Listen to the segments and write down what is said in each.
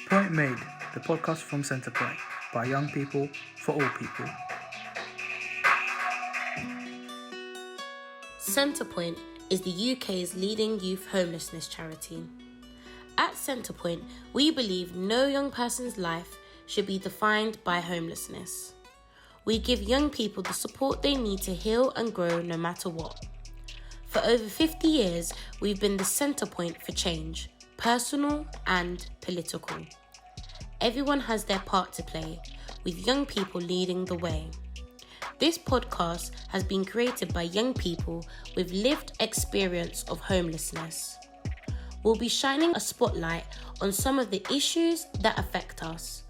Point Made, the podcast from Centrepoint, by young people for all people. Centrepoint is the UK's leading youth homelessness charity. At Centrepoint, we believe no young person's life should be defined by homelessness. We give young people the support they need to heal and grow no matter what. For over 50 years, we've been the Centrepoint for change, personal and political. Everyone has their part to play, with young people leading the way. This podcast has been created by young people with lived experience of homelessness. We'll be shining a spotlight on some of the issues that affect us.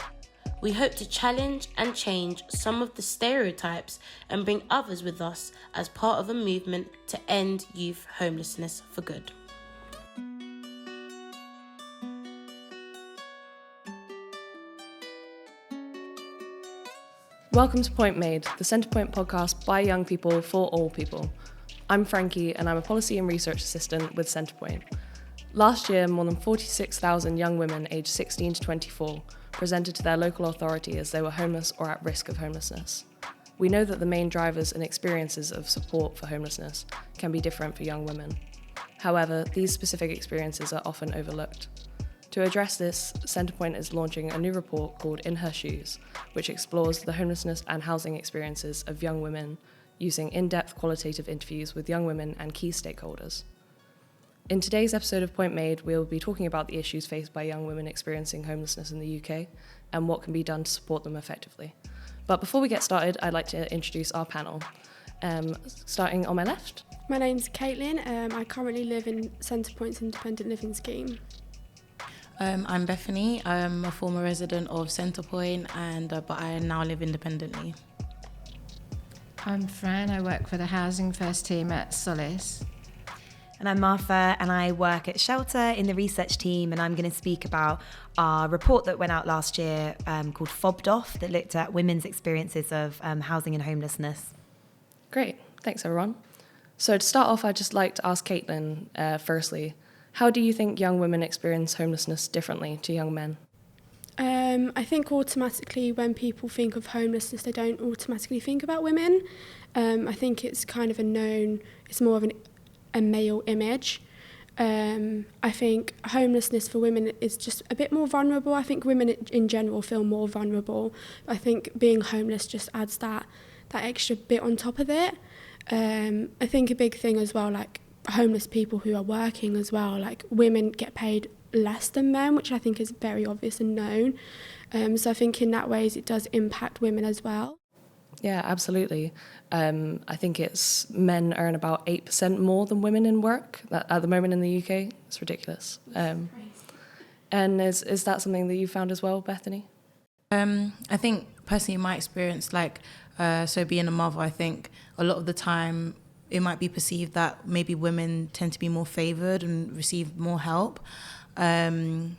We hope to challenge and change some of the stereotypes and bring others with us as part of a movement to end youth homelessness for good. Welcome to Point Made, the Centrepoint podcast by young people for all people. I'm Franki and I'm a policy and research assistant with Centrepoint. Last year, more than 46,000 young women aged 16 to 24 presented to their local authority as they were homeless or at risk of homelessness. We know that the main drivers and experiences of support for homelessness can be different for young women. However, these specific experiences are often overlooked. To address this, Centrepoint is launching a new report called In Her Shoes, which explores the homelessness and housing experiences of young women using in-depth qualitative interviews with young women and key stakeholders. In today's episode of Point Made, we'll be talking about the issues faced by young women experiencing homelessness in the UK and what can be done to support them effectively. But before we get started, I'd like to introduce our panel. Starting on my left. My name's Katelin. I currently live in Centrepoint's independent living scheme. I'm Bethany. I'm a former resident of Centrepoint, but I now live independently. I'm Fran. I work for the Housing First team at Solace. And I'm Martha, and I work at Shelter in the research team, and I'm going to speak about our report that went out last year called Fobbed Off, that looked at women's experiences of housing and homelessness. Great, thanks everyone. So to start off, I'd just like to ask Katelin, firstly, how do you think young women experience homelessness differently to young men? I think automatically when people think of homelessness, they don't automatically think about women. I think it's kind of it's more of a male image. I think homelessness for women is just a bit more vulnerable. I think women in general feel more vulnerable. I think being homeless just adds that extra bit on top of it. I think a big thing as well, like homeless people who are working as well, like women get paid less than men, which I think is very obvious and known. So I think in that ways it does impact women as well. Yeah, absolutely. I think it's men earn about 8% more than women in work at the moment in the UK. It's ridiculous. And is that something that you found as well, Bethany? I think personally in my experience, so being a mother, I think a lot of the time it might be perceived that maybe women tend to be more favoured and receive more help in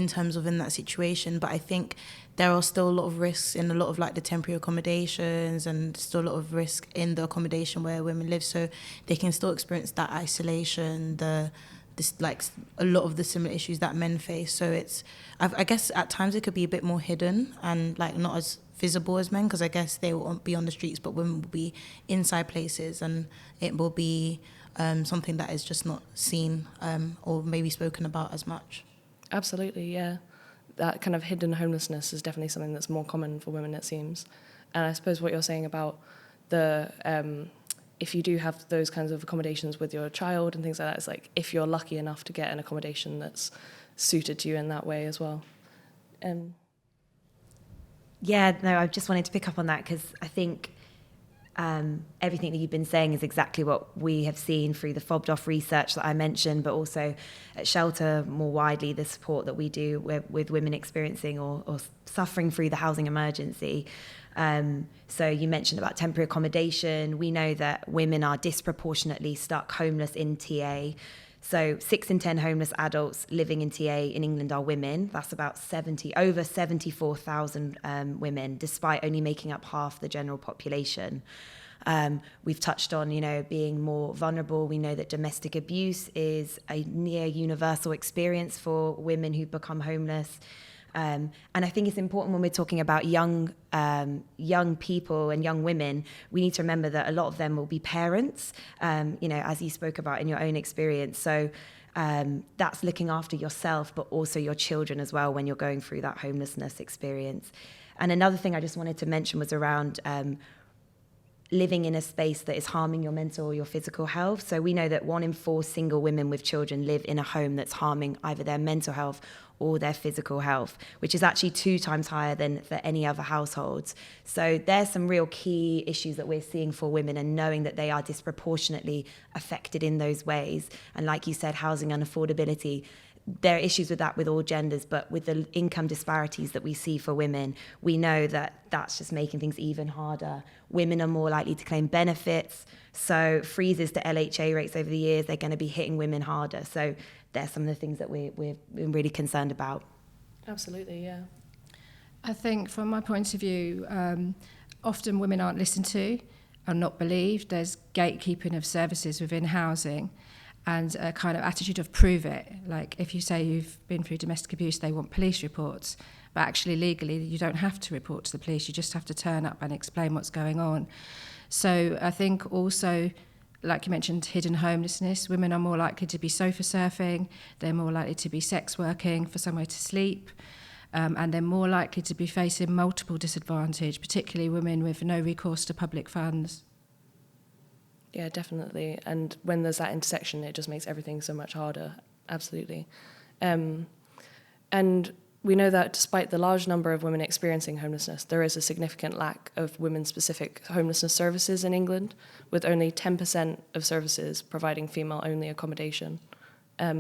terms of in that situation. But I think there are still a lot of risks in a lot of the temporary accommodations, and still a lot of risk in the accommodation where women live. So they can still experience that isolation, a lot of the similar issues that men face. So I guess at times it could be a bit more hidden and not as visible as men, because I guess they won't be on the streets, but women will be inside places, and it will be something that is just not seen or maybe spoken about as much. Absolutely, yeah. That kind of hidden homelessness is definitely something that's more common for women, it seems. And I suppose what you're saying about if you do have those kinds of accommodations with your child and things like that, it's like if you're lucky enough to get an accommodation that's suited to you in that way as well. Yeah, no, I just wanted to pick up on that because I think everything that you've been saying is exactly what we have seen through the Fobbed Off research that I mentioned, but also at Shelter more widely, the support that we do with women experiencing or suffering through the housing emergency. So you mentioned about temporary accommodation. We know that women are disproportionately stuck homeless in TA. So 6 in 10 homeless adults living in TA in England are women. That's about over 74,000 women, despite only making up half the general population. We've touched on, being more vulnerable. We know that domestic abuse is a near universal experience for women who become homeless. And I think it's important when we're talking about young people and young women, we need to remember that a lot of them will be parents, as you spoke about in your own experience. So that's looking after yourself, but also your children as well when you're going through that homelessness experience. And another thing I just wanted to mention was around living in a space that is harming your mental or your physical health. So we know that 1 in 4 single women with children live in a home that's harming either their mental health or their physical health, which is actually 2 times higher than for any other households. So there's some real key issues that we're seeing for women, and knowing that they are disproportionately affected in those ways. And like you said, housing unaffordability, there are issues with that with all genders, but with the income disparities that we see for women, we know that that's just making things even harder. Women are more likely to claim benefits. So freezes to LHA rates over the years, they're going to be hitting women harder. So there's some of the things that we're really concerned about. Absolutely, yeah. I think from my point of view, often women aren't listened to, are not believed. There's gatekeeping of services within housing, and a kind of attitude of prove it. Like if you say you've been through domestic abuse, they want police reports. But actually legally, you don't have to report to the police. You just have to turn up and explain what's going on. So I think also, like you mentioned, hidden homelessness. Women are more likely to be sofa surfing. They're more likely to be sex working for somewhere to sleep. And they're more likely to be facing multiple disadvantage, particularly women with no recourse to public funds. Yeah, definitely. And when there's that intersection, it just makes everything so much harder. Absolutely. And we know that despite the large number of women experiencing homelessness, there is a significant lack of women-specific homelessness services in England, with only 10% of services providing female-only accommodation.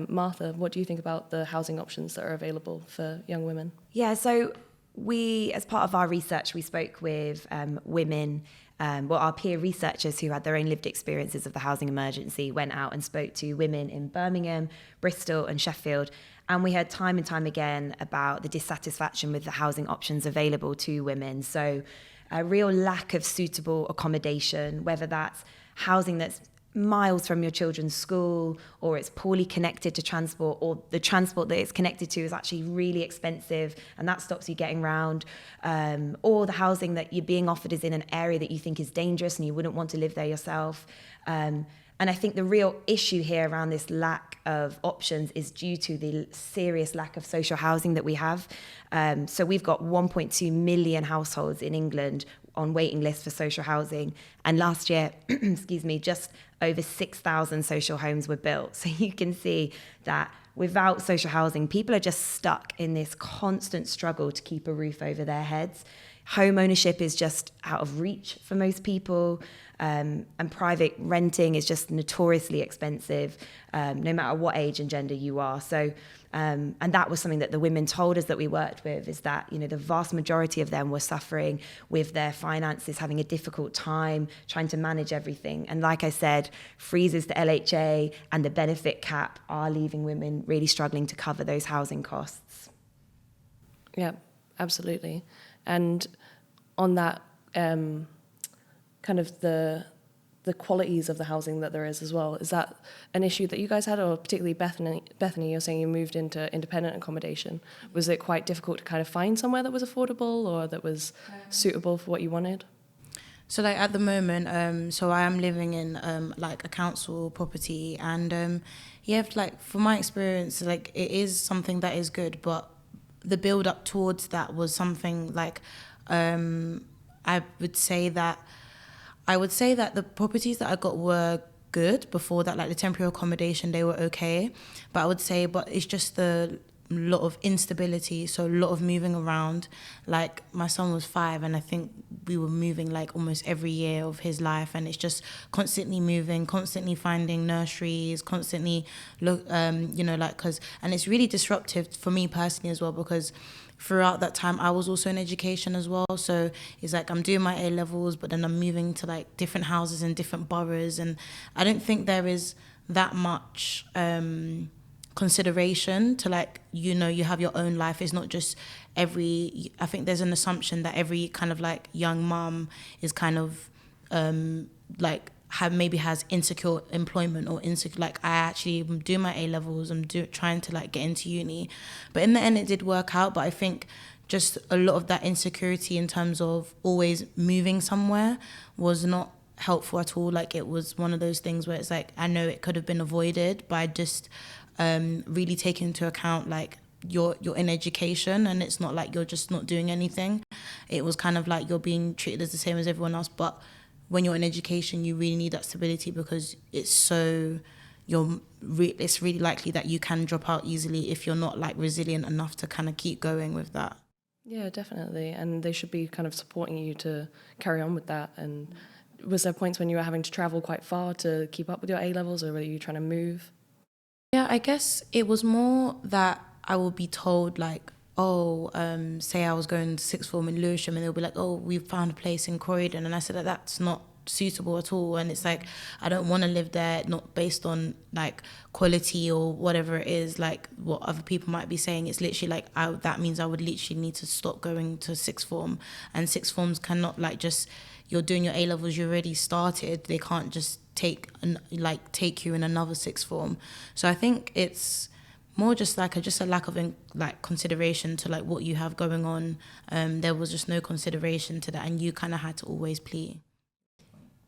Martha, what do you think about the housing options that are available for young women? Yeah, so we, as part of our research, we spoke with women, our peer researchers who had their own lived experiences of the housing emergency, went out and spoke to women in Birmingham, Bristol and Sheffield. And we heard time and time again about the dissatisfaction with the housing options available to women. So a real lack of suitable accommodation, whether that's housing that's miles from your children's school, or it's poorly connected to transport, or the transport that it's connected to is actually really expensive and that stops you getting round, or the housing that you're being offered is in an area that you think is dangerous and you wouldn't want to live there yourself. And I think the real issue here around this lack of options is due to the serious lack of social housing that we have. So we've got 1.2 million households in England on waiting lists for social housing. And last year, just over 6,000 social homes were built. So you can see that without social housing, people are just stuck in this constant struggle to keep a roof over their heads. Home ownership is just out of reach for most people, and private renting is just notoriously expensive, no matter what age and gender you are. So, and that was something that the women told us that we worked with, is that, the vast majority of them were suffering with their finances, having a difficult time trying to manage everything. And like I said, freezes to LHA and the benefit cap are leaving women really struggling to cover those housing costs. Yeah, absolutely. And on that, kind of the qualities of the housing that there is as well, is that an issue that you guys had, or particularly Bethany, you're saying you moved into independent accommodation. Was it quite difficult to kind of find somewhere that was affordable or that was suitable for what you wanted? So like at the moment, so I am living in like a council property, and from my experience, like it is something that is good, but the build up towards that was something like I would say that the properties that I got were good before that, like the temporary accommodation, they were okay. But I would say, it's just a lot of instability, so a lot of moving around. Like my son was 5 and I think we were moving like almost every year of his life, and it's just constantly moving, constantly finding nurseries, constantly and it's really disruptive for me personally as well, because throughout that time I was also in education as well. So it's like I'm doing my A-levels, but then I'm moving to like different houses in different boroughs, and I don't think there is that much consideration to like, you have your own life. It's not just I think there's an assumption that every kind of like young mum is kind of like maybe has insecure employment or insecure, like I actually am doing my A-levels, I'm trying to like get into uni. But in the end it did work out. But I think just a lot of that insecurity in terms of always moving somewhere was not helpful at all. Like it was one of those things where it's like, I know it could have been avoided by just really taking into account like you're in education, and it's not like you're just not doing anything. It was kind of like you're being treated as the same as everyone else, but when you're in education, you really need that stability because it's really likely that you can drop out easily if you're not like resilient enough to kind of keep going with that. Yeah, definitely. And they should be kind of supporting you to carry on with that. And was there points when you were having to travel quite far to keep up with your A-levels, or were you trying to move? Yeah, I guess it was more that I would be told like, say I was going to sixth form in Lewisham, and they'll be like, we found a place in Croydon, and I said that's not suitable at all. And it's like, I don't want to live there, not based on like quality or whatever it is, like what other people might be saying. It's literally like that means I would literally need to stop going to sixth form, and sixth forms cannot like just, you're doing your A-levels, you already started, they can't just take you in another sixth form. So I think it's more just like a lack of consideration to like what you have going on. There was just no consideration to that, and you kind of had to always plead.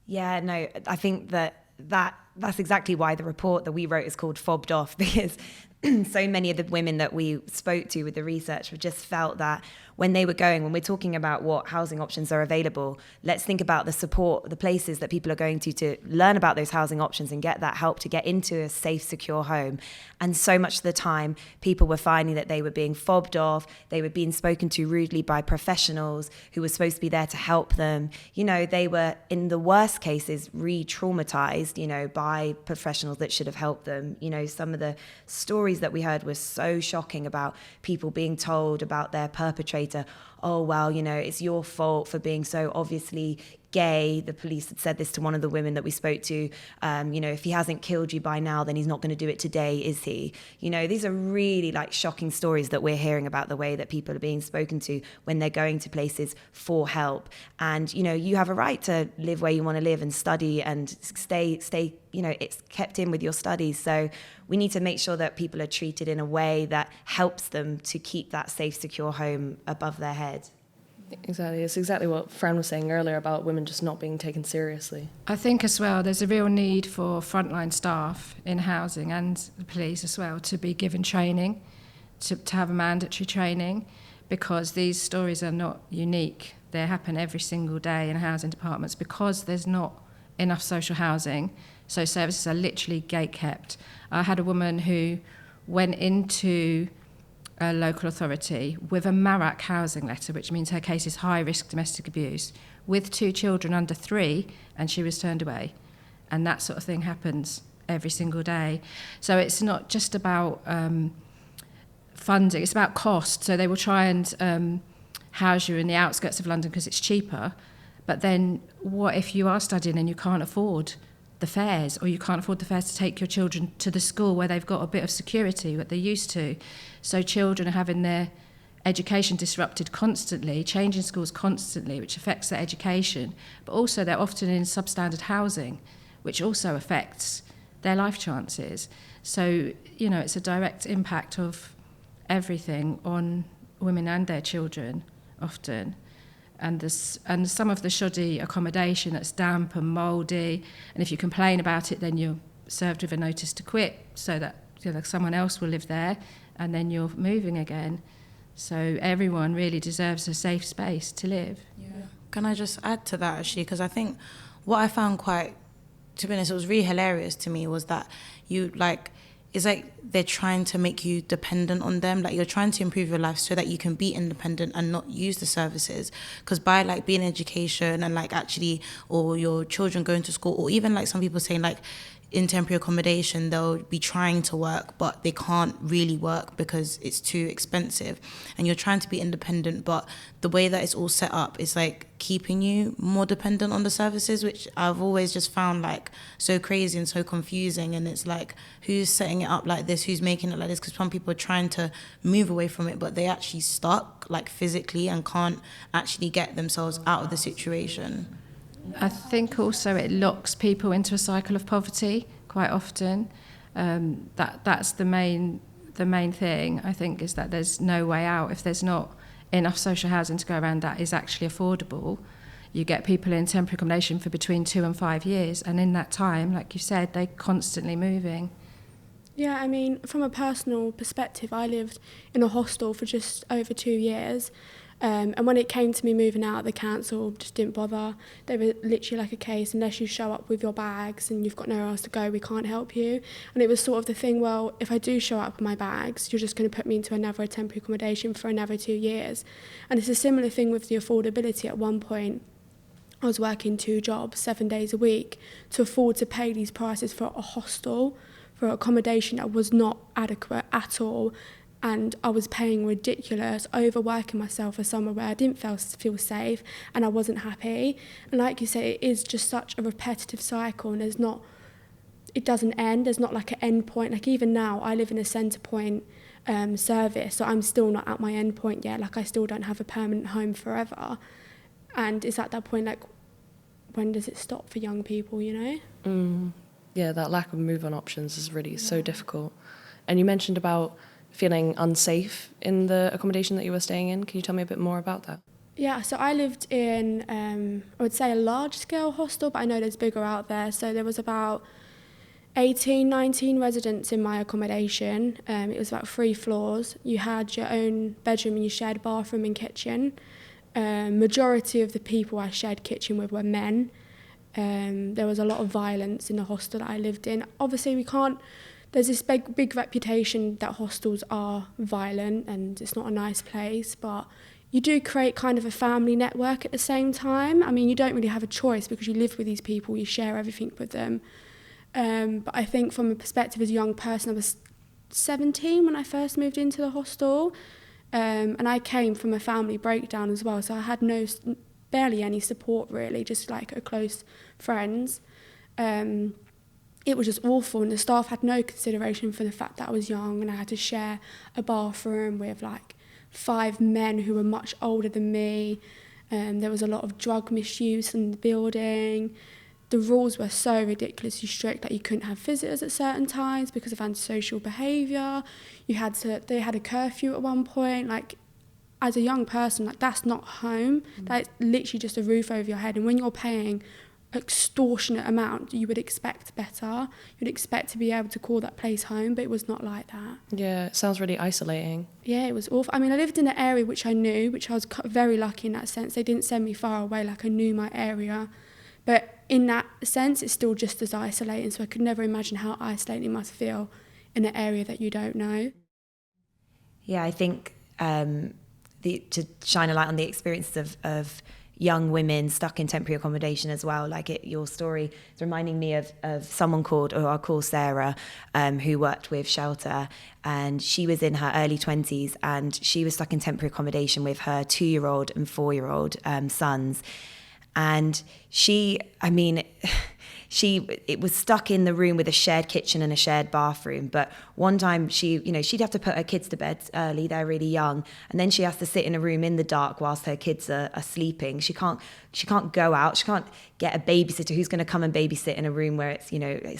Yeah, no, I think that's exactly why the report that we wrote is called Fobbed Off, because so many of the women that we spoke to with the research have just felt that when we're talking about what housing options are available, let's think about the support, the places that people are going to learn about those housing options and get that help to get into a safe, secure home. And so much of the time, people were finding that they were being fobbed off, they were being spoken to rudely by professionals who were supposed to be there to help them. They were, in the worst cases, re-traumatized, by professionals that should have helped them. Some of the stories that we heard were so shocking about people being told about their perpetrator, it's your fault for being so obviously gay. The police had said this to one of the women that we spoke to. If he hasn't killed you by now, then he's not going to do it today, is he? These are really like shocking stories that we're hearing about the way that people are being spoken to when they're going to places for help. And, you have a right to live where you want to live and study and stay, it's kept in with your studies. So we need to make sure that people are treated in a way that helps them to keep that safe, secure home above their head. Exactly. It's exactly what Fran was saying earlier about women just not being taken seriously. I think as well there's a real need for frontline staff in housing and the police as well to be given training, to have a mandatory training, because these stories are not unique. They happen every single day in housing departments because there's not enough social housing, so services are literally gate-kept. I had a woman who went into a local authority with a MARAC housing letter, which means her case is high-risk domestic abuse, with 2 children under 3, and she was turned away. And that sort of thing happens every single day. So it's not just about funding, it's about cost. So they will try and house you in the outskirts of London because it's cheaper, but then what if you are studying and you can't afford the fares, or you can't afford the fares to take your children to the school where they've got a bit of security, what they're used to? So children are having their education disrupted constantly, changing schools constantly, which affects their education, but also they're often in substandard housing, which also affects their life chances. So, it's a direct impact of everything on women and their children often. And some of the shoddy accommodation that's damp and mouldy, and if you complain about it, then you're served with a notice to quit so that someone else will live there, and then you're moving again. So everyone really deserves a safe space to live. Yeah. Can I just add to that, actually? Because I think what I found to be honest, it was really hilarious to me, was that it's like they're trying to make you dependent on them. Like, you're trying to improve your life so that you can be independent and not use the services. Because by being in education and or your children going to school, or even some people saying in temporary accommodation, they'll be trying to work, but they can't really work because it's too expensive. And you're trying to be independent, but the way that it's all set up is keeping you more dependent on the services, which I've always just found so crazy and so confusing. And it's who's setting it up like this, who's making it like this? Because some people are trying to move away from it, but they actually stuck physically and can't actually get themselves out of the situation. I think also it locks people into a cycle of poverty quite often. That's the main thing, I think, is that there's no way out. If there's not enough social housing to go around that is actually affordable, you get people in temporary accommodation for between 2 and 5 years, and in that time, like you said, they're constantly moving. Yeah, I mean, from a personal perspective, I lived in a hostel for just over 2 years. And when it came to me moving out, the council just didn't bother. They were literally like a case, unless you show up with your bags and you've got nowhere else to go, we can't help you. And it was sort of the thing, well, if I do show up with my bags, you're just going to put me into another temporary accommodation for another 2 years. And it's a similar thing with the affordability. At one point, I was working 2 jobs, 7 days a week, to afford to pay these prices for a hostel, for accommodation that was not adequate at all. And I was paying ridiculous, overworking myself for somewhere where I didn't feel safe and I wasn't happy. And like you say, it is just such a repetitive cycle, and it doesn't end. There's not like an end point. Like even now, I live in a Centrepoint service, so I'm still not at my end point yet. Like I still don't have a permanent home forever. And it's at that point, like, when does it stop for young people, you know? Yeah, that lack of move-on options is really so difficult. And you mentioned about feeling unsafe in the accommodation that you were staying in. Can you tell me a bit more about that? Yeah, so I lived in, I would say a large-scale hostel, but I know there's bigger out there. So there was about 18, 19 residents in my accommodation. It was about 3 floors. You had your own bedroom and you shared bathroom and kitchen. Majority of the people I shared kitchen with were men. There was a lot of violence in the hostel that I lived in. Obviously, there's this big reputation that hostels are violent and it's not a nice place, but you do create kind of a family network at the same time. I mean, you don't really have a choice because you live with these people, you share everything with them. But I think from a perspective as a young person, I was 17 when I first moved into the hostel, and I came from a family breakdown as well, so I had barely any support really, just like a close friends. It was just awful, and the staff had no consideration for the fact that I was young and I had to share a bathroom with like 5 men who were much older than me. There was a lot of drug misuse in the building. The rules were so ridiculously strict that you couldn't have visitors at certain times because of antisocial behaviour. They had a curfew at one point. Like, as a young person, like, that's not home. That's literally just a roof over your head. And when you're paying extortionate amount, you would expect better. You'd expect to be able to call that place home, but it was not like that. Yeah, it sounds really isolating. Yeah, it was awful. I mean, I lived in an area which I knew, which I was very lucky in that sense. They didn't send me far away, like I knew my area. But in that sense, it's still just as isolating, so I could never imagine how isolating it must feel in an area that you don't know. Yeah, I think to shine a light on the experiences of young women stuck in temporary accommodation as well. Your story is reminding me of someone I'll call Sarah, who worked with Shelter, and she was in her early 20s and she was stuck in temporary accommodation with her 2-year-old and 4-year-old sons. And it was stuck in the room with a shared kitchen and a shared bathroom. But one time she'd have to put her kids to bed early, they're really young, and then she has to sit in a room in the dark whilst her kids are sleeping. She can't go out, she can't get a babysitter who's going to come and babysit in a room where it's,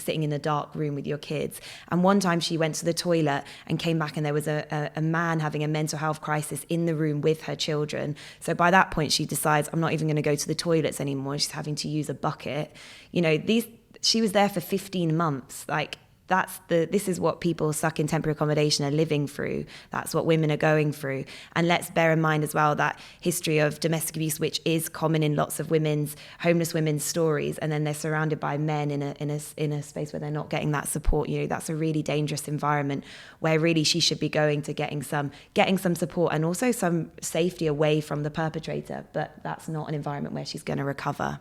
sitting in the dark room with your kids. And one time she went to the toilet and came back and there was a man having a mental health crisis in the room with her children. So by that point she decides, I'm not even going to go to the toilets anymore. She's having to use a bucket. She was there for 15 months. This is what people stuck in temporary accommodation are living through. That's what women are going through. And let's bear in mind as well that history of domestic abuse, which is common in lots of homeless women's stories, and then they're surrounded by men in a space where they're not getting that support. That's a really dangerous environment where really she should be going to getting some support and also some safety away from the perpetrator. But that's not an environment where she's going to recover.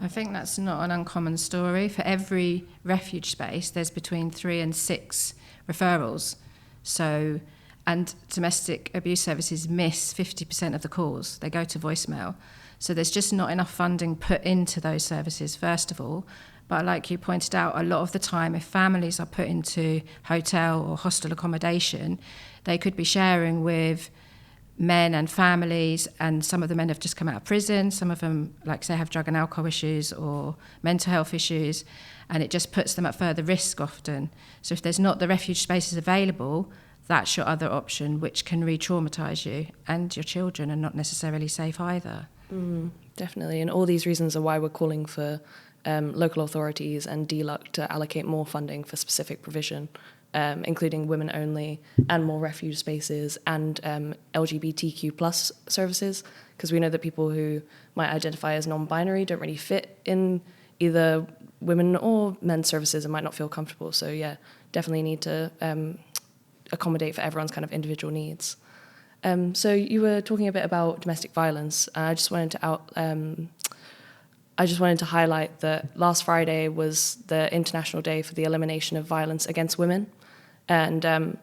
I think that's not an uncommon story. For every refuge space, there's between 3 and 6 referrals. So, and domestic abuse services miss 50% of the calls. They go to voicemail. So there's just not enough funding put into those services, first of all. But like you pointed out, a lot of the time, if families are put into hotel or hostel accommodation, they could be sharing with men and families, and some of the men have just come out of prison, some of them, like say, have drug and alcohol issues or mental health issues, and it just puts them at further risk often. So if there's not the refuge spaces available, that's your other option, which can re-traumatise you, and your children are not necessarily safe either. Definitely, and all these reasons are why we're calling for local authorities and DLUC to allocate more funding for specific provision, including women only and more refuge spaces and LGBTQ plus services, because we know that people who might identify as non-binary don't really fit in either women or men's services and might not feel comfortable. So yeah, definitely need to accommodate for everyone's kind of individual needs. So you were talking a bit about domestic violence. I just wanted to highlight that last Friday was the International Day for the Elimination of Violence Against Women. And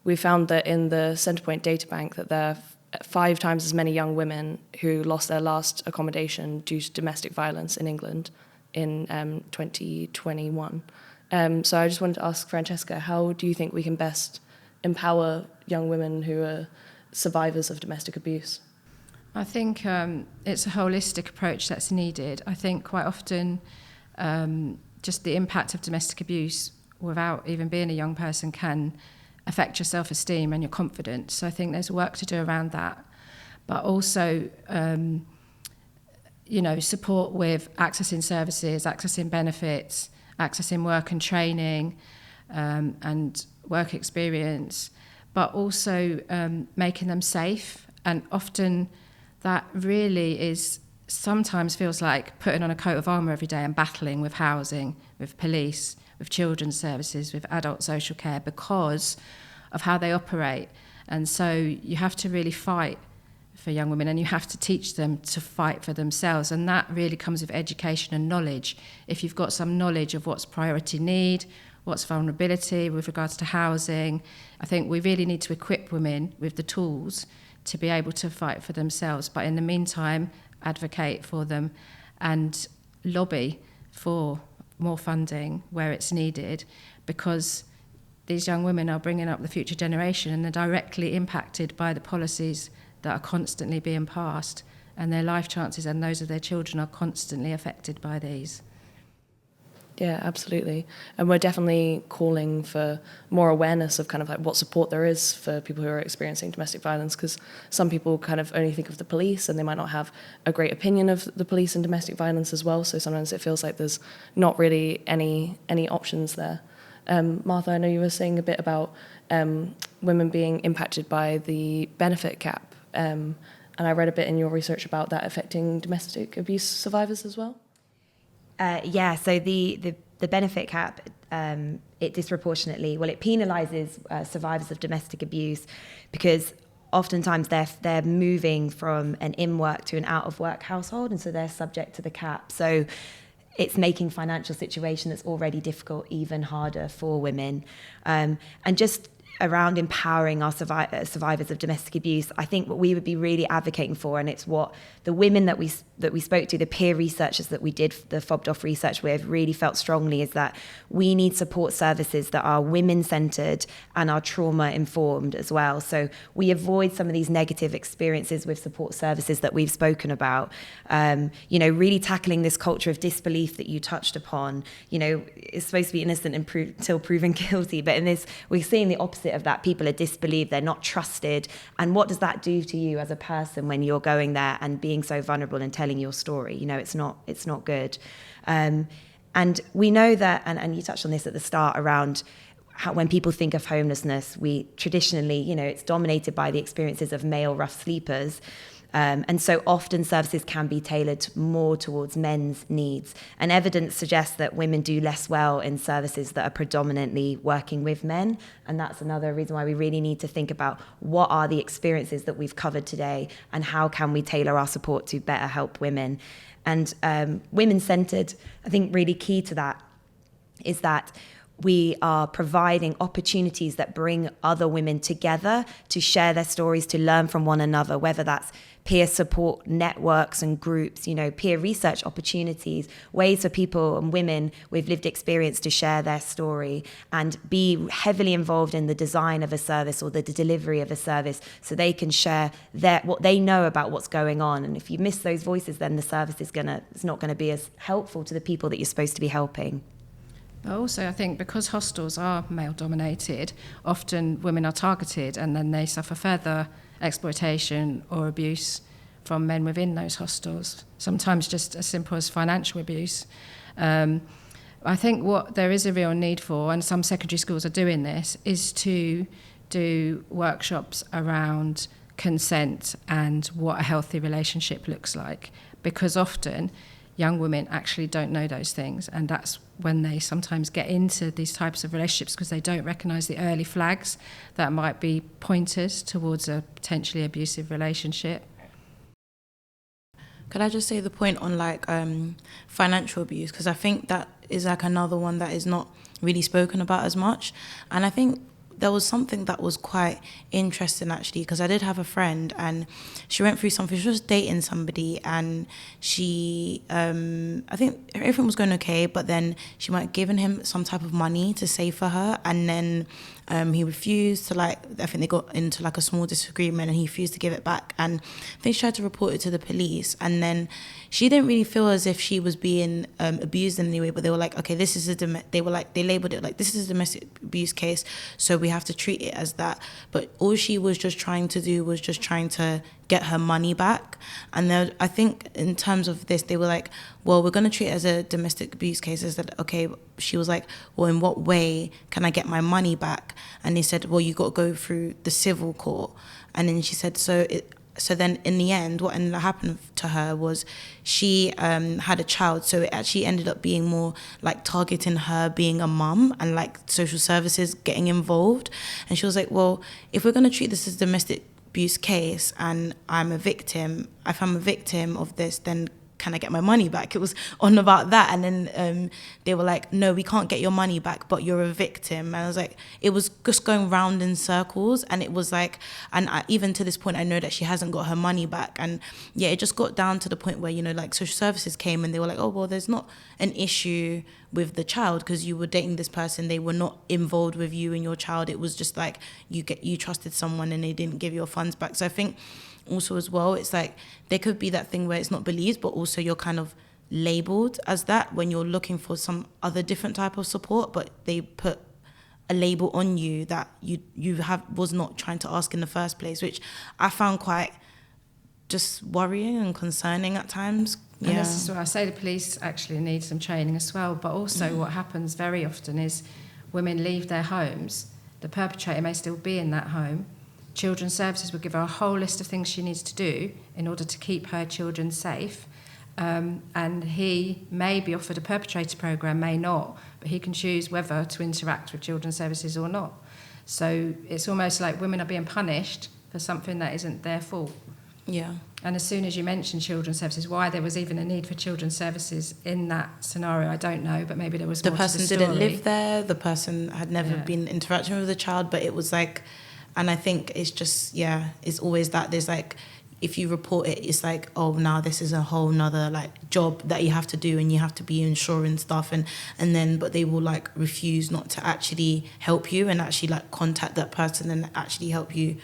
we found that in the Centrepoint data bank that there are 5 times as many young women who lost their last accommodation due to domestic violence in England in 2021. So I just wanted to ask Francesca, how do you think we can best empower young women who are survivors of domestic abuse? I think it's a holistic approach that's needed. I think quite often just the impact of domestic abuse without even being a young person can affect your self-esteem and your confidence. So I think there's work to do around that. But also, support with accessing services, accessing benefits, accessing work and training and work experience, but also making them safe. And often that really is sometimes feels like putting on a coat of armour every day and battling with housing, with police, with children's services, with adult social care, because of how they operate. And so you have to really fight for young women, and you have to teach them to fight for themselves. And that really comes with education and knowledge. If you've got some knowledge of what's priority need, what's vulnerability with regards to housing, I think we really need to equip women with the tools to be able to fight for themselves. But in the meantime, advocate for them and lobby for more funding where it's needed, because these young women are bringing up the future generation and they're directly impacted by the policies that are constantly being passed, and their life chances and those of their children are constantly affected by these. Yeah, absolutely. And we're definitely calling for more awareness of kind of like what support there is for people who are experiencing domestic violence, because some people kind of only think of the police and they might not have a great opinion of the police and domestic violence as well. So sometimes it feels like there's not really any options there. Martha, I know you were saying a bit about women being impacted by the benefit cap. And I read a bit in your research about that affecting domestic abuse survivors as well. So the benefit cap, it disproportionately, it penalises survivors of domestic abuse, because oftentimes they're moving from an in-work to an out-of-work household, and so they're subject to the cap. So it's making financial situation that's already difficult even harder for women. And just around empowering our survivors of domestic abuse, I think what we would be really advocating for, and it's what the women that we spoke to, the peer researchers that we did the fobbed-off research with, really felt strongly, is that we need support services that are women-centred and are trauma-informed as well. So we avoid some of these negative experiences with support services that we've spoken about. Really tackling this culture of disbelief that you touched upon. It's supposed to be innocent until proven guilty, but in this, we're seeing the opposite of that. People are disbelieved, they're not trusted. And what does that do to you as a person when you're going there and being so vulnerable and telling your story? It's not good. And we know that, and you touched on this at the start, around how when people think of homelessness, we traditionally, it's dominated by the experiences of male rough sleepers. And so often services can be tailored more towards men's needs. And evidence suggests that women do less well in services that are predominantly working with men. And that's another reason why we really need to think about what are the experiences that we've covered today and how can we tailor our support to better help women. And women-centred, I think really key to that is that we are providing opportunities that bring other women together to share their stories, to learn from one another, whether that's peer support networks and groups, peer research opportunities, ways for people and women with lived experience to share their story and be heavily involved in the design of a service or the delivery of a service, so they can share what they know about what's going on. And if you miss those voices, then the service is not going to be as helpful to the people that you're supposed to be helping. But also, I think because hostels are male-dominated, often women are targeted and then they suffer further exploitation or abuse from men within those hostels, sometimes just as simple as financial abuse. I think what there is a real need for, and some secondary schools are doing this, is to do workshops around consent and what a healthy relationship looks like, because often young women actually don't know those things, and that's when they sometimes get into these types of relationships because they don't recognise the early flags that might be pointers towards a potentially abusive relationship. Could I just say the point on financial abuse, because I think that is another one that is not really spoken about as much. And I think there was something that was quite interesting actually, because I did have a friend and she went through something. She was dating somebody and she, I think everything was going okay, but then she might have given him some type of money to save for her, and then he refused to I think they got into a small disagreement and he refused to give it back, and I think she tried to report it to the police, and then she didn't really feel as if she was being abused in any way, but they were like, okay, this is they labeled it like, this is a domestic abuse case, so we have to treat it as that. But all she was just trying to do was just trying to get her money back. And then I think in terms of this, they were like, well, we're going to treat it as a domestic abuse case. I said, okay. She was like, well, in what way can I get my money back? And they said, well, you got to go through the civil court. And then she said, so then in the end, what ended up happening to her was she had a child. So it actually ended up being more targeting her being a mum and social services getting involved. And she was like, well, if we're going to treat this as a domestic abuse case and I'm a victim, if I'm a victim of this, then can I get my money back? It was on about that. And then they were like, no, we can't get your money back, but you're a victim. And I was like, it was just going round in circles. And it was even to this point, I know that she hasn't got her money back. And yeah, it just got down to the point where, social services came and they were like, oh, well, there's not an issue with the child because you were dating this person. They were not involved with you and your child. It was just you trusted someone and they didn't give your funds back. So I think also as well, it's there could be that thing where it's not believed, but also you're kind of labelled as that when you're looking for some other different type of support, but they put a label on you that you was not trying to ask in the first place, which I found quite just worrying and concerning at times. Yeah. And this is why I say the police actually need some training as well, but also what happens very often is women leave their homes, the perpetrator may still be in that home. Children's Services will give her a whole list of things she needs to do in order to keep her children safe. And he may be offered a perpetrator programme, may not, but he can choose whether to interact with Children's Services or not. So it's almost like women are being punished for something that isn't their fault. Yeah. And as soon as you mention Children's Services, why there was even a need for Children's Services in that scenario, I don't know, but maybe there was more to the story. The person didn't live there, the person had never been interacting with the child, but it was and I think it's just, it's always that there's if you report it, it's oh, now this is a whole nother job that you have to do and you have to be insuring stuff and then, but they will refuse not to actually help you and actually contact that person and actually help you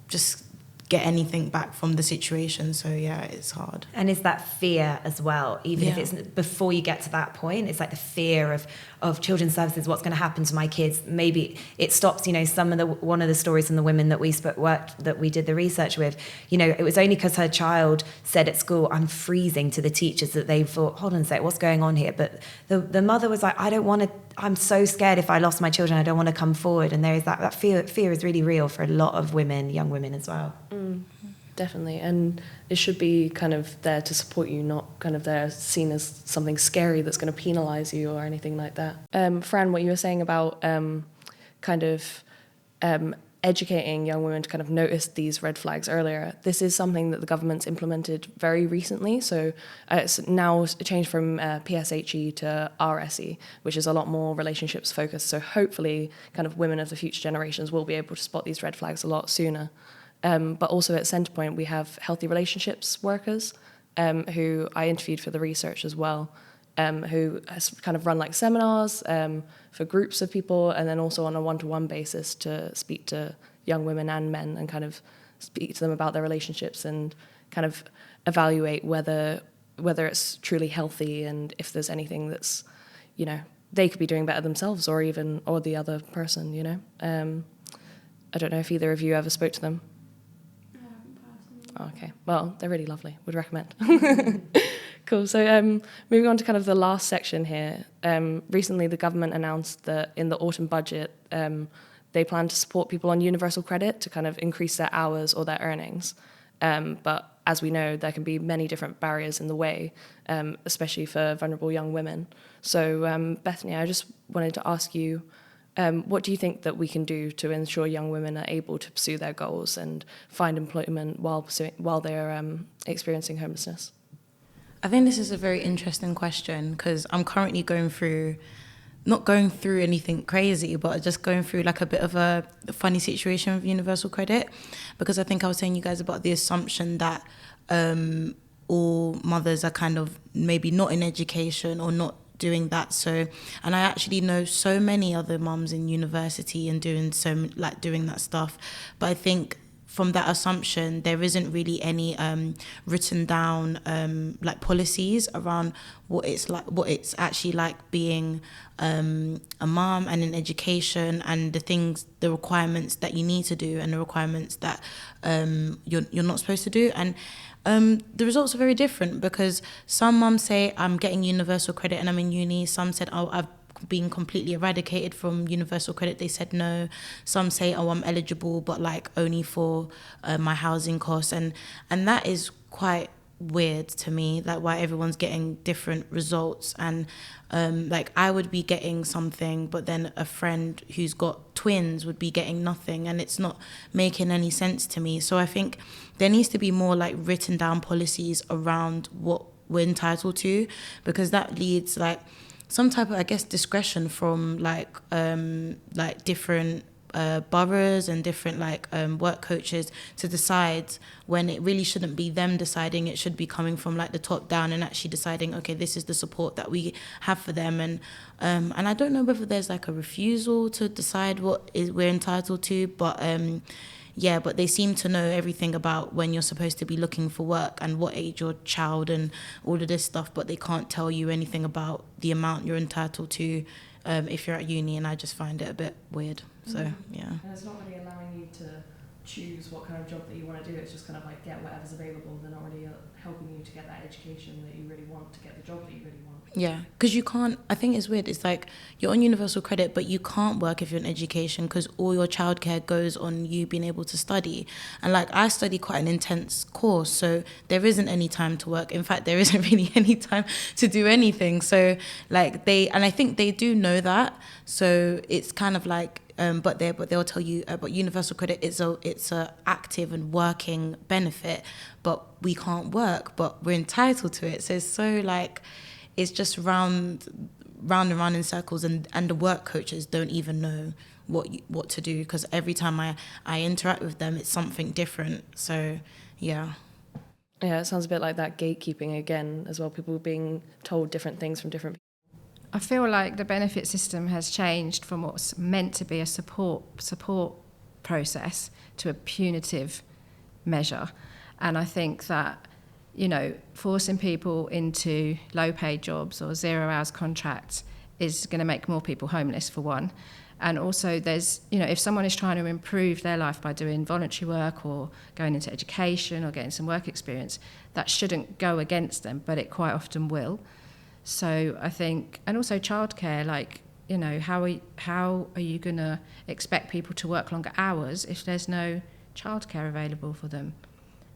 just get anything back from the situation. So yeah, it's hard. And is that fear as well, even if it's before you get to that point, it's the fear of Children's Services, what's going to happen to my kids. Maybe it stops, one of the stories from the women that that we did the research with, it was only because her child said at school, I'm freezing, to the teachers, that they thought, hold on a sec, what's going on here? But the mother was like, I don't want to, I'm so scared if I lost my children, I don't want to come forward. And there is that fear is really real for a lot of women, young women as well. Definitely, and it should be kind of there to support you, not kind of there seen as something scary that's going to penalise you or anything like that. Fran, what you were saying about educating young women to kind of notice these red flags earlier. This is something that the government's implemented very recently. So it's now changed from PSHE to RSE, which is a lot more relationships focused. So hopefully kind of women of the future generations will be able to spot these red flags a lot sooner. But also at Centrepoint, we have healthy relationships workers who I interviewed for the research as well, who has kind of run like seminars for groups of people, and then also on a one-to-one basis to speak to young women and men and kind of speak to them about their relationships and kind of evaluate whether it's truly healthy and if there's anything that's, you know, they could be doing better themselves or the other person, you know. I don't know if either of you ever spoke to them. I haven't personally. Oh, okay, well, they're really lovely. Would recommend. Cool. So moving on to kind of the last section here. Recently, the government announced that in the autumn budget, they plan to support people on universal credit to kind of increase their hours or their earnings. But as we know, there can be many different barriers in the way, especially for vulnerable young women. So Bethany, I just wanted to ask you, what do you think that we can do to ensure young women are able to pursue their goals and find employment while they're experiencing homelessness? I think this is a very interesting question because I'm currently not going through anything crazy, but just going through like a bit of a funny situation with universal credit, because I think I was saying you guys about the assumption that all mothers are kind of maybe not in education or not doing that. So, and I actually know so many other mums in university and doing that stuff, but I think from that assumption, there isn't really any written down like policies around what it's actually like being a mom and in education, and the requirements that you need to do and the requirements that you're not supposed to do. And the results are very different because some mums say I'm getting universal credit and I'm in uni. Some said, oh, I've been completely eradicated from universal credit. They said no. Some say, oh, I'm eligible, but like only for my housing costs, and that is quite weird to me, like why everyone's getting different results. And like I would be getting something, but then a friend who's got twins would be getting nothing, and it's not making any sense to me. So I think there needs to be more like written down policies around what we're entitled to, because that leads like some type of, I guess, discretion from like different boroughs and different like work coaches to decide, when it really shouldn't be them deciding. It should be coming from like the top down and actually deciding, okay, this is the support that we have for them. And I don't know whether there's like a refusal to decide what we're entitled to, but yeah, but they seem to know everything about when you're supposed to be looking for work and what age your child and all of this stuff, but they can't tell you anything about the amount you're entitled to if you're at uni, and I just find it a bit weird. So, yeah. And it's not really allowing you to choose what kind of job that you want to do. It's just kind of like get whatever's available. They're not really helping you to get that education that you really want, to get the job that you really want. Yeah, because you can't, I think it's weird, it's like you're on universal credit, but you can't work if you're in education because all your childcare goes on you being able to study. And like I study quite an intense course, so there isn't any time to work. In fact, there isn't really any time to do anything. So like and I think they do know that. So it's kind of like, but they'll tell you about universal credit. It's a active and working benefit, but we can't work, but we're entitled to it. So it's so like, it's just round and round in circles, and the work coaches don't even know what to do, because every time I interact with them, it's something different. So yeah. Yeah, it sounds a bit like that gatekeeping again as well. People being told different things from different people. I feel like the benefit system has changed from what's meant to be a support process to a punitive measure. And I think that, you know, forcing people into low-paid jobs or zero-hours contracts is going to make more people homeless, for one. And also there's, you know, if someone is trying to improve their life by doing voluntary work or going into education or getting some work experience, that shouldn't go against them, but it quite often will. So I think, and also childcare, like, you know, how are you going to expect people to work longer hours if there's no childcare available for them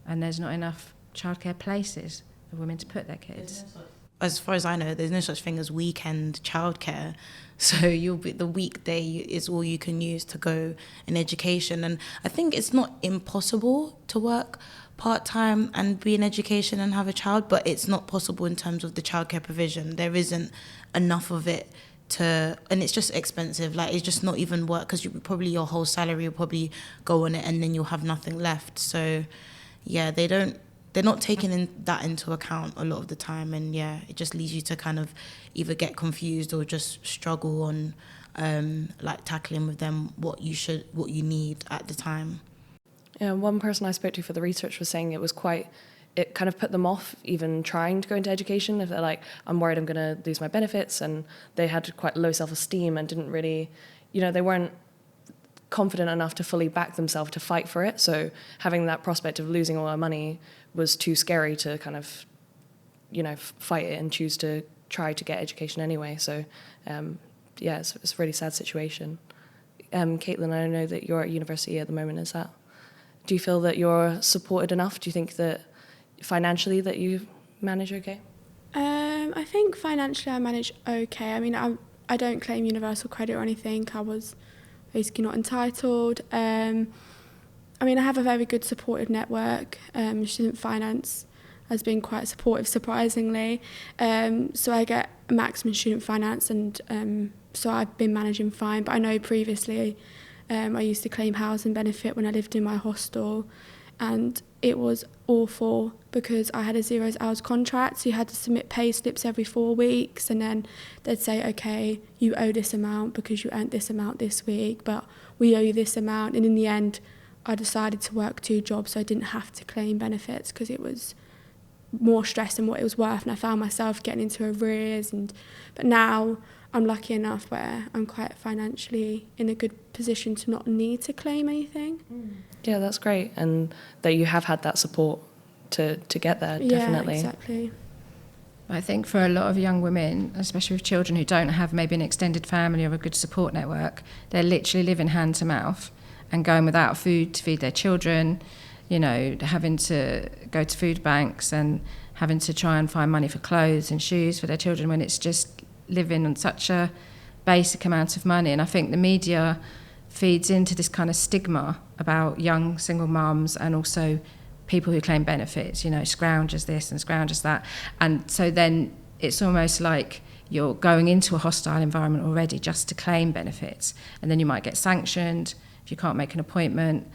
and there's not enough childcare places for women to put their kids? as far as I know, there's no such thing as weekend childcare. So the weekday is all you can use to go in education. And I think it's not impossible to work part-time and be in education and have a child, but it's not possible in terms of the childcare provision. There isn't enough of it and it's just expensive. Like, it's just not even work, because probably your whole salary will probably go on it and then you'll have nothing left. So yeah, they're not taking that into account a lot of the time, and yeah, it just leads you to kind of either get confused or just struggle on like tackling with them what you need at the time. Yeah, one person I spoke to for the research was saying it kind of put them off even trying to go into education. If they're like, I'm worried I'm going to lose my benefits, and they had quite low self-esteem and didn't really, they weren't confident enough to fully back themselves to fight for it. So having that prospect of losing all our money was too scary to kind of, fight it and choose to try to get education anyway. So, it's a really sad situation. Katelin, I know that you're at university at the moment. Do you feel that you're supported enough? Do you think that financially that you manage okay? I think financially I manage okay. I mean, I don't claim universal credit or anything. I was basically not entitled. I have a very good supportive network. Student finance has been quite supportive, surprisingly. So I get maximum student finance, and so I've been managing fine. But I know previously I used to claim housing benefit when I lived in my hostel, and it was awful because I had a 0 hours contract, so you had to submit pay slips every 4 weeks, and then they'd say, okay, you owe this amount because you earned this amount this week, but we owe you this amount. And in the end, I decided to work 2 jobs so I didn't have to claim benefits, because it was more stress than what it was worth, and I found myself getting into arrears. But now I'm lucky enough where I'm quite financially in a good position to not need to claim anything. Yeah, that's great, and that you have had that support to get there, definitely. Yeah, exactly. I think for a lot of young women, especially with children who don't have maybe an extended family or a good support network, they're literally living hand to mouth and going without food to feed their children, having to go to food banks and having to try and find money for clothes and shoes for their children, when it's just living on such a basic amount of money. And I think the media feeds into this kind of stigma about young single mums and also people who claim benefits, scroungers this and scroungers that. And so then it's almost like you're going into a hostile environment already just to claim benefits. And then you might get sanctioned if you can't make an appointment,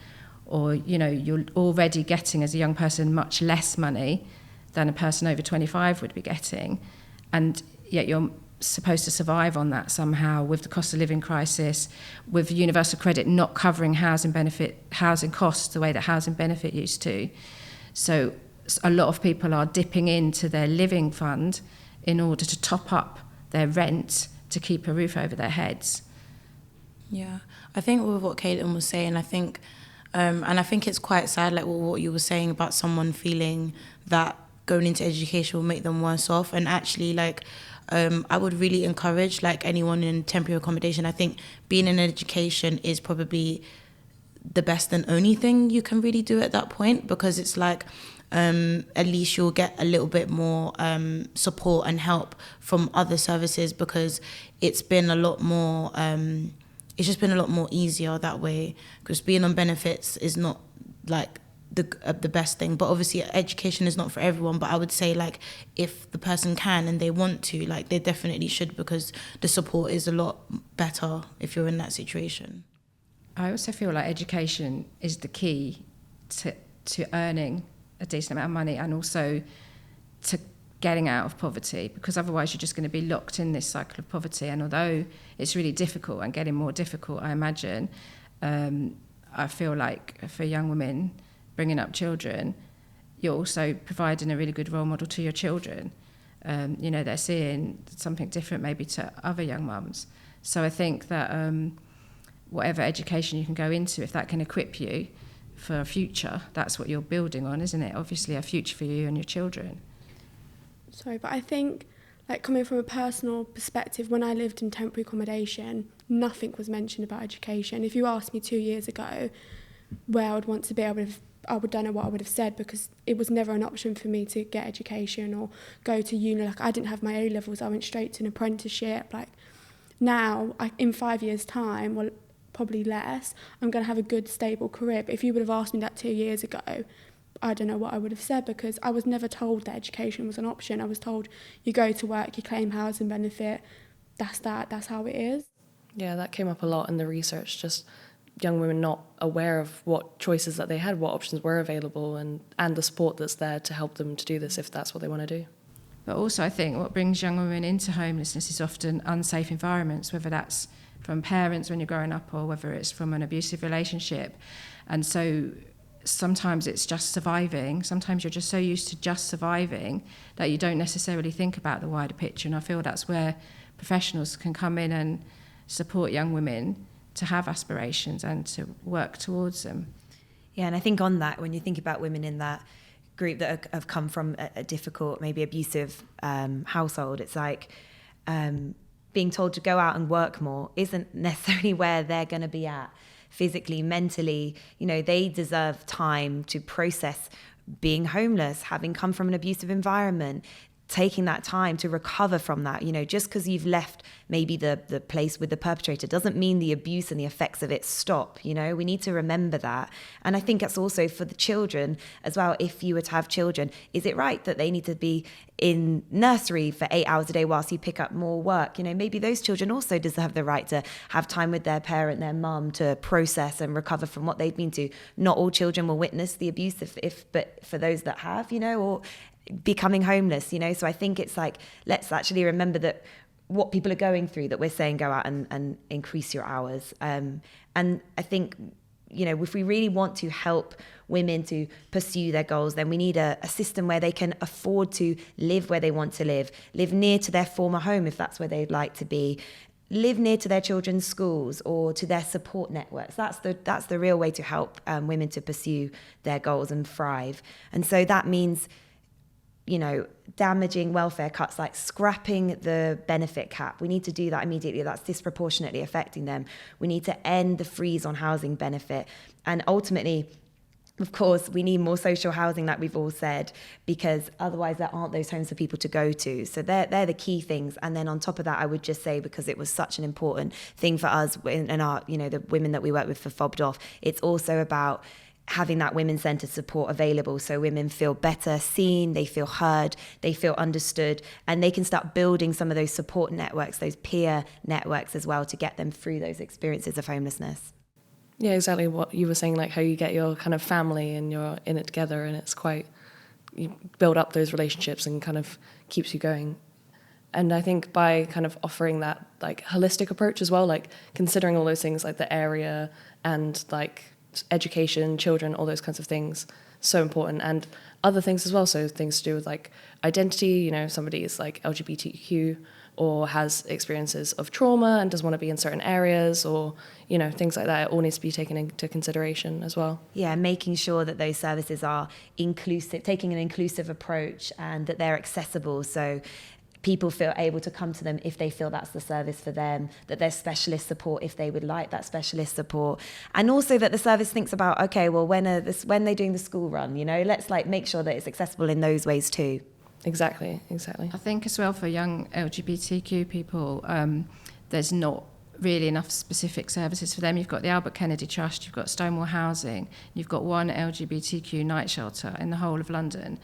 or, you're already getting, as a young person, much less money than a person over 25 would be getting. And yet you're supposed to survive on that somehow, with the cost of living crisis, with universal credit not covering housing costs the way that housing benefit used to. So a lot of people are dipping into their living fund in order to top up their rent to keep a roof over their heads. Yeah, I think with what Katelin was saying, I think it's quite sad, like what you were saying about someone feeling that going into education will make them worse off. And actually, I would really encourage anyone in temporary accommodation. I think being in education is probably the best and only thing you can really do at that point, because it's at least you'll get a little bit more support and help from other services, because it's been a lot more it's just been a lot more easier that way, because being on benefits is not the best thing. But obviously education is not for everyone, but I would say if the person can and they want to, they definitely should, because the support is a lot better if you're in that situation. I also feel like education is the key to earning a decent amount of money, and also to getting out of poverty, because otherwise you're just going to be locked in this cycle of poverty. And although it's really difficult and getting more difficult, I imagine, I feel like for young women bringing up children, you're also providing a really good role model to your children. They're seeing something different maybe to other young mums. So I think that whatever education you can go into, if that can equip you for a future, that's what you're building on, isn't it? Obviously a future for you and your children. Sorry, but I think, coming from a personal perspective, when I lived in temporary accommodation, nothing was mentioned about education. If you asked me 2 years ago where I would want to be, don't know what I would have said, because it was never an option for me to get education or go to uni. Like, I didn't have my O-levels. I went straight to an apprenticeship. Like, now, in 5 years' time, well, probably less, I'm going to have a good, stable career. But if you would have asked me that 2 years ago, I don't know what I would have said, because I was never told that education was an option. I was told, you go to work, you claim housing benefit, that's how it is. Yeah, that came up a lot in the research, just young women not aware of what choices that they had, what options were available, and the support that's there to help them to do this if that's what they want to do. But also I think what brings young women into homelessness is often unsafe environments, whether that's from parents when you're growing up or whether it's from an abusive relationship. And so sometimes it's just surviving. Sometimes you're just so used to just surviving that you don't necessarily think about the wider picture. And I feel that's where professionals can come in and support young women to have aspirations and to work towards them. Yeah, and I think on that, when you think about women in that group that have come from a difficult, maybe abusive household, it's like being told to go out and work more isn't necessarily where they're going to be at physically, mentally. You know, they deserve time to process being homeless, having come from an abusive environment, taking that time to recover from that. You know, just because you've left maybe the place with the perpetrator doesn't mean the abuse and the effects of it stop. You know, we need to remember that. And I think that's also for the children as well. If you were to have children, is it right that they need to be in nursery for 8 hours a day whilst you pick up more work? You know, maybe those children also deserve the right to have time with their parent, their mum, to process and recover from what they've been to. Not all children will witness the abuse, but for those that have, you know, or becoming homeless, you know. So I think it's like, let's actually remember that what people are going through, that we're saying go out and increase your hours. And I think, you know, if we really want to help women to pursue their goals, then we need a system where they can afford to live where they want to live near to their former home if that's where they'd like to be, live near to their children's schools or to their support networks. That's the real way to help women to pursue their goals and thrive. And so that means, you know, damaging welfare cuts, like scrapping the benefit cap. We need to do that immediately. That's disproportionately affecting them. We need to end the freeze on housing benefit. And ultimately, of course, we need more social housing, like we've all said, because otherwise there aren't those homes for people to go to. So they're the key things. And then on top of that, I would just say, because it was such an important thing for us and our, you know, the women that we work with for Fobbed Off, it's also about having that women-centered support available so women feel better seen, they feel heard, they feel understood, and they can start building some of those support networks, those peer networks as well, to get them through those experiences of homelessness. Yeah, exactly what you were saying, like how you get your kind of family and you're in it together, and it's quite, you build up those relationships and kind of keeps you going. And I think by kind of offering that like holistic approach as well, like considering all those things like the area and like education, children, all those kinds of things, so important. And other things as well, so things to do with like identity, you know, if somebody is like LGBTQ or has experiences of trauma and doesn't want to be in certain areas, or, you know, things like that, it all needs to be taken into consideration as well. Yeah, making sure that those services are inclusive, taking an inclusive approach, and that they're accessible, so people feel able to come to them if they feel that's the service for them, that there's specialist support if they would like that specialist support. And also that the service thinks about, okay, well, when they're doing the school run, you know, let's like make sure that it's accessible in those ways too. Exactly. I think as well for young LGBTQ people, there's not really enough specific services for them. You've got the Albert Kennedy Trust, you've got Stonewall Housing, you've got one LGBTQ night shelter in the whole of London.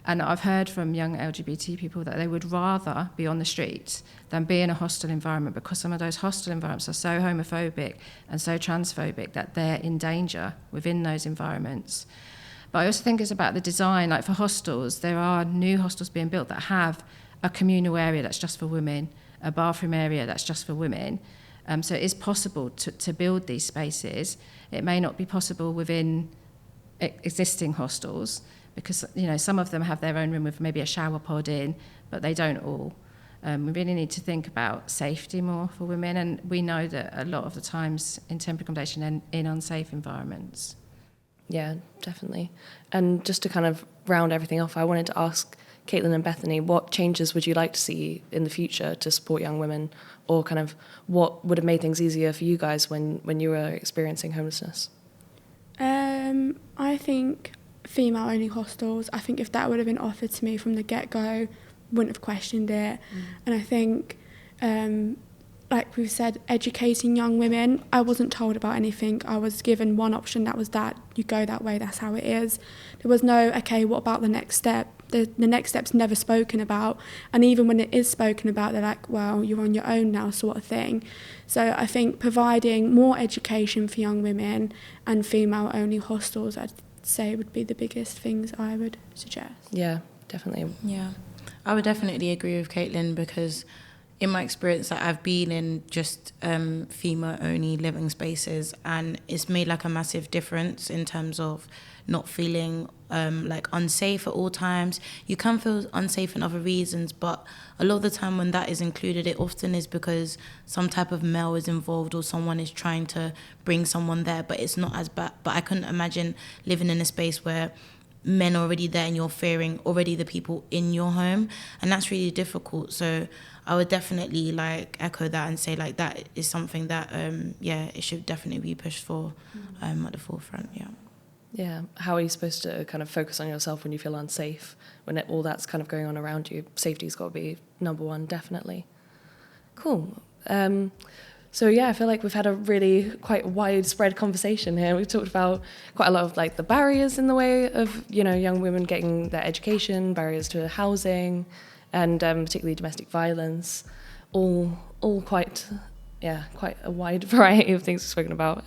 And I've heard from young LGBT people that they would rather be on the streets than be in a hostile environment, because some of those hostile environments are so homophobic and so transphobic that they're in danger within those environments. But I also think it's about the design. Like for hostels, there are new hostels being built that have a communal area that's just for women, a bathroom area that's just for women. So it is possible to build these spaces. It may not be possible within existing hostels, because, you know, some of them have their own room with maybe a shower pod in, but they don't all. We really need to think about safety more for women, and we know that a lot of the times in temporary accommodation and in unsafe environments. Yeah, definitely. And just to kind of round everything off, I wanted to ask Katelin and Bethany, what changes would you like to see in the future to support young women, or kind of what would have made things easier for you guys when you were experiencing homelessness? I think female-only hostels. I think if that would have been offered to me from the get-go, wouldn't have questioned it. And I think, like we've said, educating young women, I wasn't told about anything. I was given one option, that was that. You go that way, that's how it is. There was no, okay, what about the next step? The next step's never spoken about. And even when it is spoken about, they're like, well, you're on your own now, sort of thing. So I think providing more education for young women and female-only hostels, I'd say, would be the biggest things I would suggest. Yeah, definitely. Yeah, I would definitely agree with Katelin, because in my experience, that I've been in just female-only living spaces, and it's made like a massive difference in terms of not feeling like unsafe at all times. You can feel unsafe in other reasons, but a lot of the time when that is included, it often is because some type of male is involved or someone is trying to bring someone there, but it's not as bad. But I couldn't imagine living in a space where men are already there and you're fearing already the people in your home, and that's really difficult. So I would definitely like echo that and say like that is something that it should definitely be pushed for at the forefront. Yeah, how are you supposed to kind of focus on yourself when you feel unsafe, when all that's kind of going on around you? Safety's got to be number one, definitely. Cool. So yeah, I feel like we've had a really quite widespread conversation here. We've talked about quite a lot of like the barriers in the way of, you know, young women getting their education, barriers to housing, and particularly domestic violence. All quite a wide variety of things we've spoken about.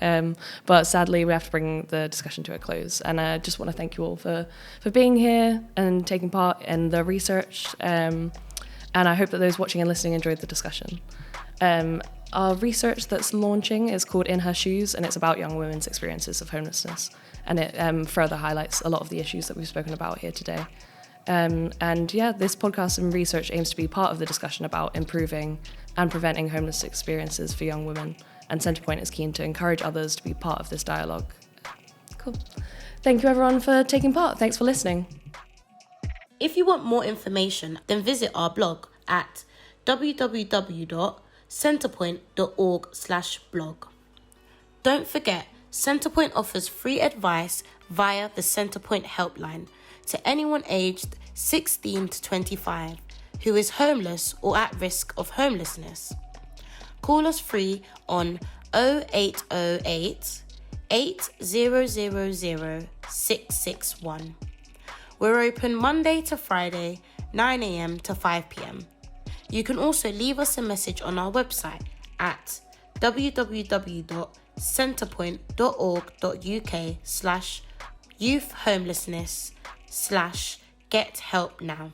But sadly, we have to bring the discussion to a close. And I just want to thank you all for being here and taking part in the research. And I hope that those watching and listening enjoyed the discussion. Our research that's launching is called In Her Shoes, and it's about young women's experiences of homelessness. And it further highlights a lot of the issues that we've spoken about here today. This podcast and research aims to be part of the discussion about improving and preventing homeless experiences for young women. And Centrepoint is keen to encourage others to be part of this dialogue. Cool. Thank you everyone for taking part. Thanks for listening. If you want more information, then visit our blog at www.centrepoint.org/blog. Don't forget, Centrepoint offers free advice via the Centrepoint helpline to anyone aged 16 to 25 who is homeless or at risk of homelessness. Call us free on 0808 8000 661. We're open Monday to Friday, 9 a.m. to 5 p.m. You can also leave us a message on our website at www.centrepoint.org.uk/youth homelessness/get help now.